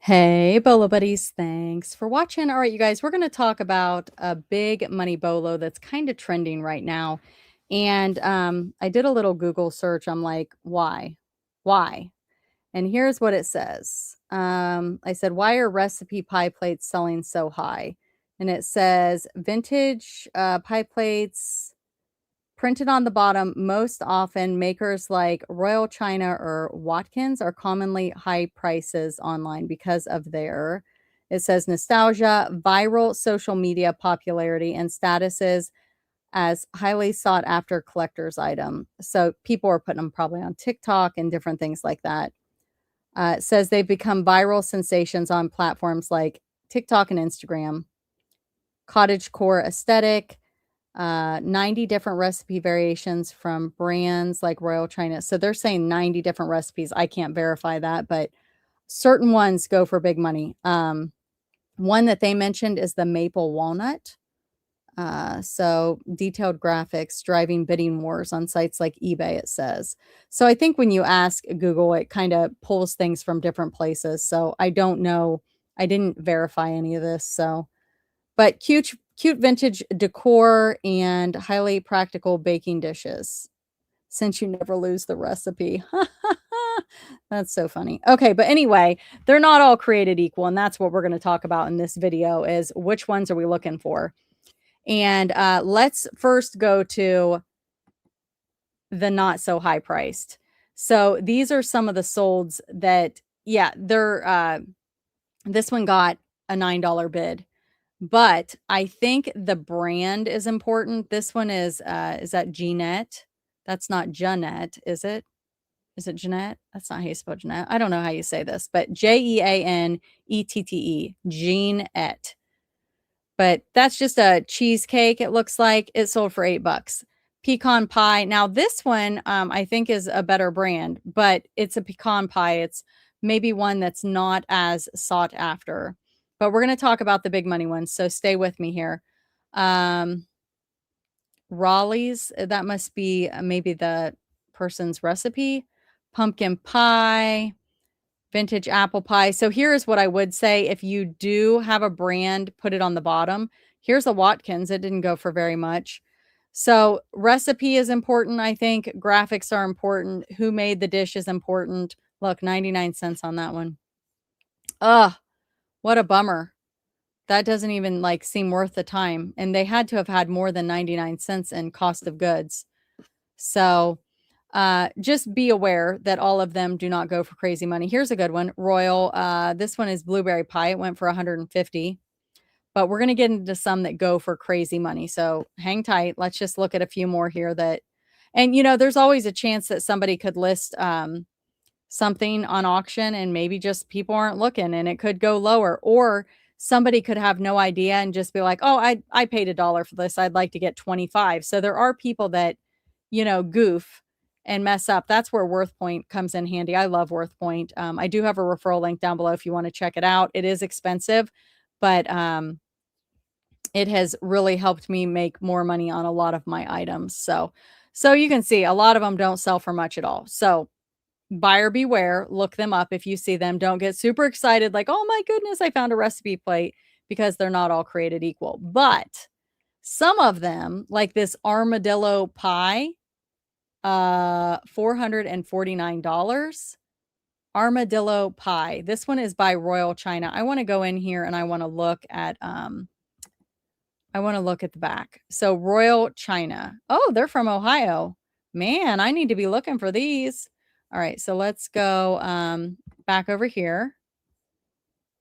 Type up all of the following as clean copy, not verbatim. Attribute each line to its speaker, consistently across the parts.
Speaker 1: Hey, Bolo buddies. Thanks for watching. All right, you guys, we're going to talk about a big money bolo that's kind of trending right now. And I did a little Google search. I'm like, why? Why? And here's what it says. I said, why are recipe pie plates selling so high? And it says vintage pie plates printed on the bottom. Most often, makers like Royal China or Watkins are commonly high prices online because of their, it says, nostalgia, viral social media popularity, and statuses as highly sought after collector's item. So people are putting them probably on TikTok and different things like that. It says they've become viral sensations on platforms like TikTok and Instagram. Cottagecore aesthetic, 90 different recipe variations from brands like Royal China. So they're saying 90 different recipes. I can't verify that, but certain ones go for big money. One that they mentioned is the maple walnut. So detailed graphics driving bidding wars on sites like eBay, it says. So I think when you ask Google, it kind of pulls things from different places. So I don't know. I didn't verify any of this. So, but cute vintage decor and highly practical baking dishes, since you never lose the recipe. That's so funny. Okay, but anyway, they're not all created equal, and that's what we're going to talk about in this video is which ones are we looking for. And let's first go to the not so high priced. So these are some of the solds that, yeah, they're this one got a $9 bid. But I think the brand is important. This one is that Jeanette? That's not Jeanette, is it? Is it Jeanette? That's not how you spell Jeanette. I don't know how you say this, but Jeanette, Jeanette. But that's just a cheesecake, it looks like. It sold for $8. Pecan pie. Now, this one I think is a better brand, but it's a pecan pie. It's maybe one that's not as sought after. But we're going to talk about the big money ones, so stay with me here. Raleigh's, that must be maybe the person's recipe. Pumpkin pie, vintage apple pie. So here's what I would say. If you do have a brand, put it on the bottom. Here's a Watkins. It didn't go for very much. So recipe is important, I think. Graphics are important. Who made the dish is important. Look, 99 cents on that one. Ugh, what a bummer. That doesn't even like seem worth the time. And they had to have had more than 99 cents in cost of goods. So just be aware that all of them do not go for crazy money. Here's a good one. Royal. This one is blueberry pie. It went for 150. But we're going to get into some that go for crazy money. So hang tight. Let's just look at a few more here that, and you know, there's always a chance that somebody could list something on auction and maybe just people aren't looking and it could go lower, or somebody could have no idea and just be like, oh, I paid $1 for this. I'd like to get 25. So there are people that, you know, goof and mess up. That's where WorthPoint comes in handy. I love WorthPoint. I do have a referral link down below if you want to check it out. It is expensive, but it has really helped me make more money on a lot of my items. So you can see a lot of them don't sell for much at all. So buyer beware, look them up if you see them. Don't get super excited like, oh my goodness, I found a recipe plate, because they're not all created equal. But some of them, like this armadillo pie, $449. Armadillo pie. This one is by Royal China. I want to go in here and I want to look at the back. So Royal China. Oh, they're from Ohio. Man, I need to be looking for these. All right, so let's go back over here.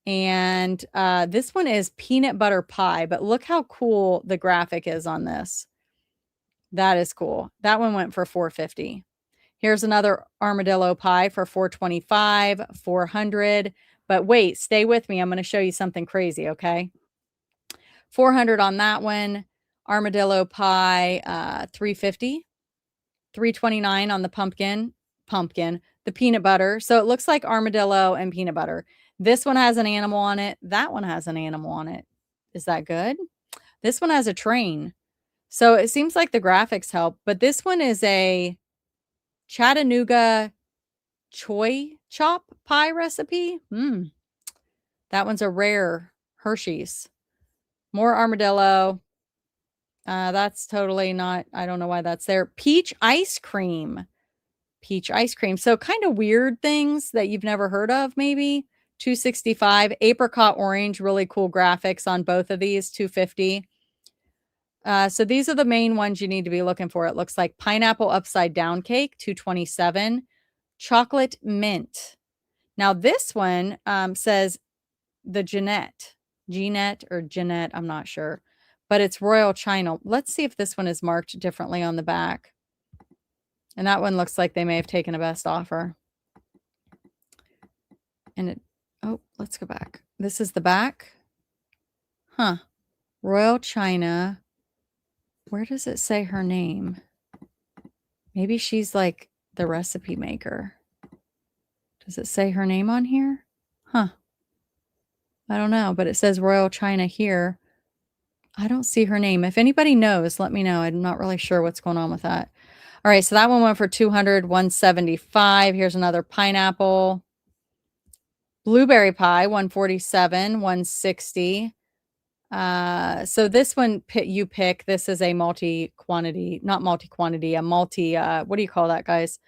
Speaker 1: And this one is peanut butter pie, but look how cool the graphic is on this. That is cool. That one went for $450. Here's another armadillo pie for $425, $400. But wait, stay with me. I'm going to show you something crazy, okay? $400 on that one. Armadillo pie, $350. $329 on the pumpkin, the peanut butter. So it looks like armadillo and peanut butter. This one has an animal on it. That one has an animal on it. Is that good? This one has a train. So it seems like the graphics help, but this one is a Chattanooga choy chop pie recipe. That one's a rare Hershey's. More armadillo. That's totally not, I don't know why that's there. Peach ice cream. Peach ice cream. So kind of weird things that you've never heard of, maybe. 265. Apricot orange, really cool graphics on both of these, 250. So these are the main ones you need to be looking for. It looks like pineapple upside down cake, 227. Chocolate mint. Now this one says the Jeanette or Jeanette, I'm not sure, but it's Royal China. Let's see if this one is marked differently on the back. And that one looks like they may have taken a best offer. And it, oh, let's go back. This is the back. Huh. Royal China. Where does it say her name? Maybe she's like the recipe maker. Does it say her name on here? Huh. I don't know, but it says Royal China here. I don't see her name. If anybody knows, let me know. I'm not really sure what's going on with that. All right, so that one went for 200, 175. Here's another pineapple. Blueberry pie, 147, 160. So this one you pick. This is a multi-quantity, not multi-quantity, a multi, what do you call that, guys?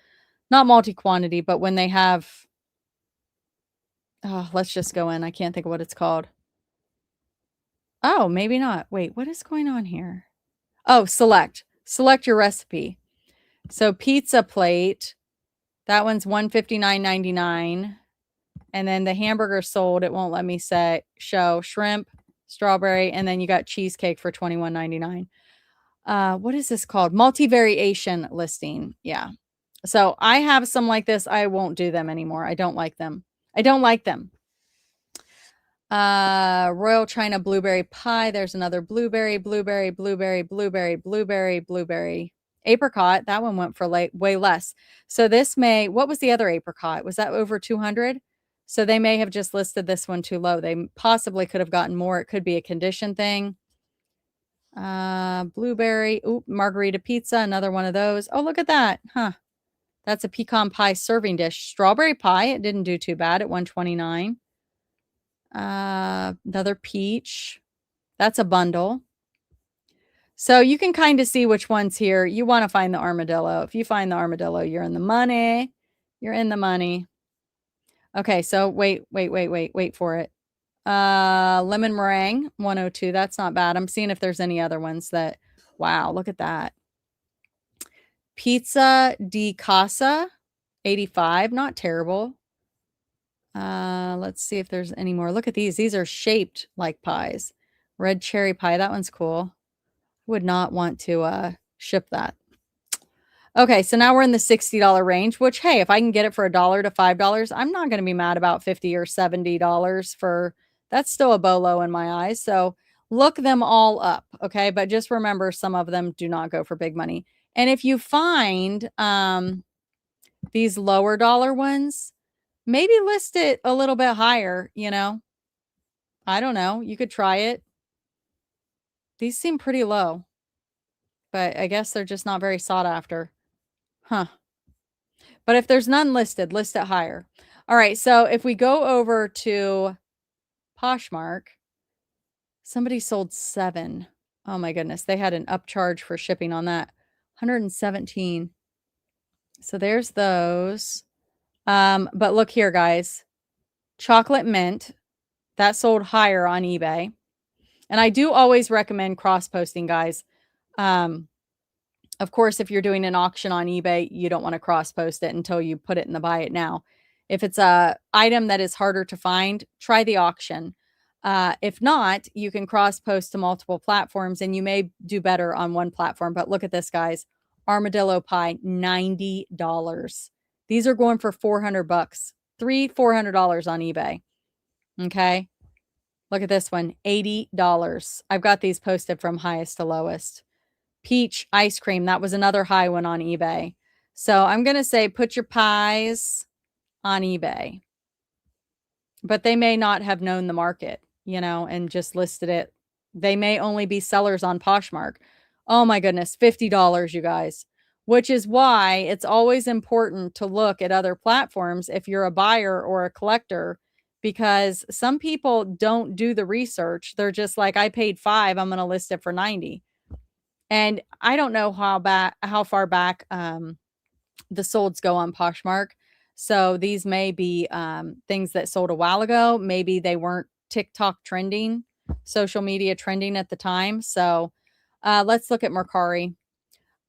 Speaker 1: Not multi-quantity, but when they have, oh, let's just go in. I can't think of what it's called. Oh, maybe not. Wait, what is going on here? Oh, select your recipe. So pizza plate, that one's $159.99. And then the hamburger sold, it won't let me show shrimp, strawberry, and then you got cheesecake for $21.99. What is this called? Multi-variation listing. Yeah. So I have some like this. I won't do them anymore. I don't like them. Royal China blueberry pie. There's another blueberry. Apricot. That one went for way less. So this what was the other apricot? Was that over 200? So they may have just listed this one too low. They possibly could have gotten more. It could be a condition thing. Blueberry. Oop, margarita pizza. Another one of those. Oh, look at that. Huh. That's a pecan pie serving dish. Strawberry pie. It didn't do too bad at 129. Another peach. That's a bundle. So you can kind of see which one's here. You want to find the armadillo. If you find the armadillo, you're in the money. You're in the money. Okay, so wait for it. Lemon meringue, 102. That's not bad. I'm seeing if there's any other ones that, wow, look at that. Pizza di Casa, 85. Not terrible. Let's see if there's any more. Look at these. These are shaped like pies. Red cherry pie. That one's cool. Would not want to ship that. Okay, so now we're in the $60 range, which, hey, if I can get it for $1 to $5, I'm not going to be mad about $50 or $70 for, that's still a bolo in my eyes. So look them all up, okay? But just remember, some of them do not go for big money. And if you find these lower dollar ones, maybe list it a little bit higher, you know? I don't know. You could try it. These seem pretty low, but I guess they're just not very sought after. Huh. But if there's none listed, list it higher. All right. So if we go over to Poshmark, somebody sold 7. Oh my goodness. They had an upcharge for shipping on that. 117. So there's those. But look here, guys. Chocolate mint. That sold higher on eBay. And I do always recommend cross-posting, guys. Of course, if you're doing an auction on eBay, you don't want to cross-post it until you put it in the buy it now. If it's a item that is harder to find, try the auction. If not, you can cross-post to multiple platforms, and you may do better on one platform. But look at this, guys. Armadillo pie, $90. These are going for $400. $400 on eBay. Okay. Look at this one, $80. I've got these posted from highest to lowest. Peach ice cream, that was another high one on eBay. So I'm going to say put your pies on eBay. But they may not have known the market, you know, and just listed it. They may only be sellers on Poshmark. Oh my goodness, $50, you guys. Which is why it's always important to look at other platforms if you're a buyer or a collector, because some people don't do the research. They're just like, I paid 5, I'm going to list it for 90. And I don't know how far back the solds go on Poshmark. So these may be things that sold a while ago. Maybe they weren't TikTok trending, social media trending at the time. So let's look at Mercari.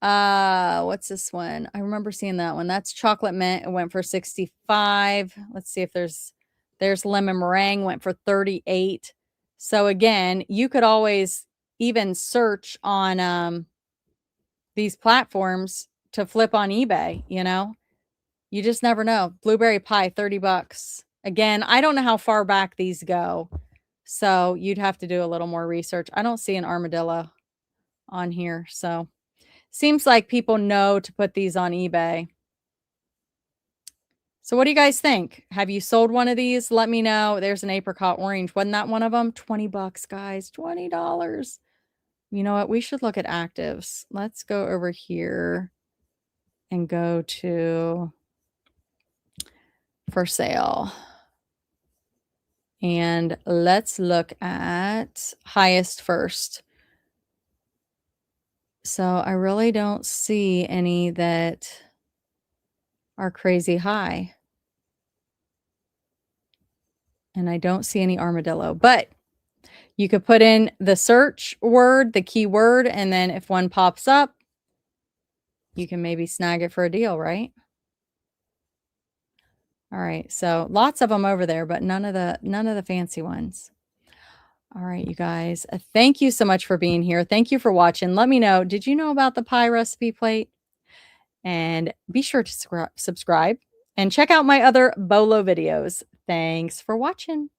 Speaker 1: What's this one? I remember seeing that one. That's chocolate mint. It went for 65. Let's see if there's lemon meringue, went for 38. So again, you could always even search on these platforms to flip on eBay, you know? You just never know. Blueberry pie, 30 bucks. Again, I don't know how far back these go. So you'd have to do a little more research. I don't see an armadillo on here. So seems like people know to put these on eBay. So what do you guys think? Have you sold one of these? Let me know. There's an apricot orange. Wasn't that one of them? 20 bucks, guys. $20. You know what? We should look at actives. Let's go over here and go to for sale. And let's look at highest first. So I really don't see any that are crazy high. And I don't see any armadillo, but you could put in the search word, the keyword, and then if one pops up, you can maybe snag it for a deal, right? All right. So lots of them over there, but none of the fancy ones. All right, you guys. Thank you so much for being here. Thank you for watching. Let me know, did you know about the pie recipe plate? And be sure to subscribe and check out my other Bolo videos. Thanks for watching.